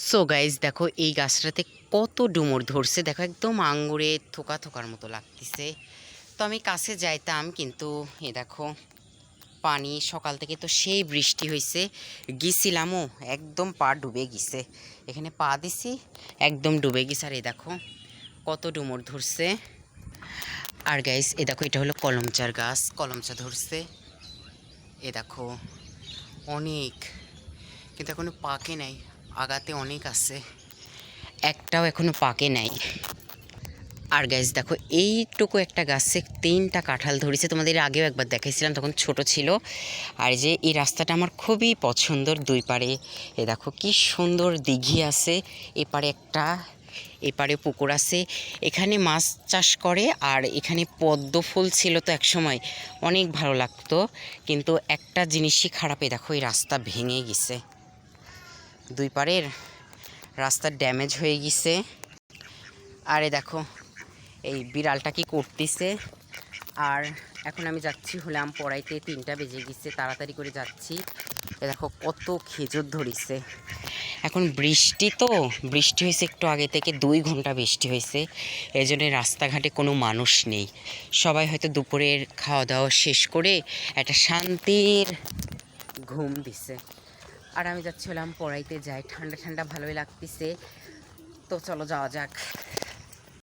So guys দেখো এই গাছটাতে কত ডুমুর ধরছে, দেখো একদম আঙ্গুরে থোকা থোকার মতো লাগতেছে। তো আমি কাছে যাইতাম, কিন্তু এ দেখো পানি সকাল থেকে তো সেই বৃষ্টি হয়েছে, গিয়েছিলামও একদম পা ডুবে গেছে। এখানে পা দিছি একদম ডুবে গেছে। আর এ দেখো কত ডুমুর ধরছে। আর গাইজ এ দেখো এটা হলো কলমচার গাছ, কলমচা ধরছে। এ দেখো অনেক, কিন্তু এখনো পাকে নাই, আগাতে অনেক আছে, একটাও এখনো পাকে নাই। আর গাছ দেখো এইটুকু একটা গাছে 3টা কাঁঠাল ধরেছে, তোমাদের আগেও একবার দেখাইছিলাম, তখন ছোট ছিল। আর যে এই রাস্তাটা আমার খুবই পছন্দের, দুই পারে এ দেখো কি সুন্দর দিঘি আছে, এপারে একটা, এপারে পুকুর আছে, এখানে মাছ চাষ করে। আর এখানে পদ্ম ফুল ছিল তো এক সময়, অনেক ভালো লাগতো। কিন্তু একটা জিনিসই খারাপ, দেখো এই রাস্তা ভেঙে গেছে, দুই পারের রাস্তা ড্যামেজ হয়ে গেছে। আরে দেখো এই বিড়ালটা কি করতেছে। আর এখন আমি যাচ্ছি হলাম পড়াইতে, 3টা বেজে গেছে, তাড়াতাড়ি করে যাচ্ছি। এ দেখো কত খেজুর ধরিছে। এখন বৃষ্টি তো, বৃষ্টি হয়েছে একটু আগে থেকে, 2 ঘন্টা বৃষ্টি হয়েছে, এই জন্য রাস্তাঘাটে কোনো মানুষ নেই। সবাই হয়তো দুপুরের খাওয়া দাওয়া শেষ করে একটা শান্তির ঘুম দিছে। আর আমি যাচ্ছিলাম পড়াইতে, যাই ঠান্ডা ঠান্ডা ভালোই লাগতেছে। তো চলো যাওয়া যাক।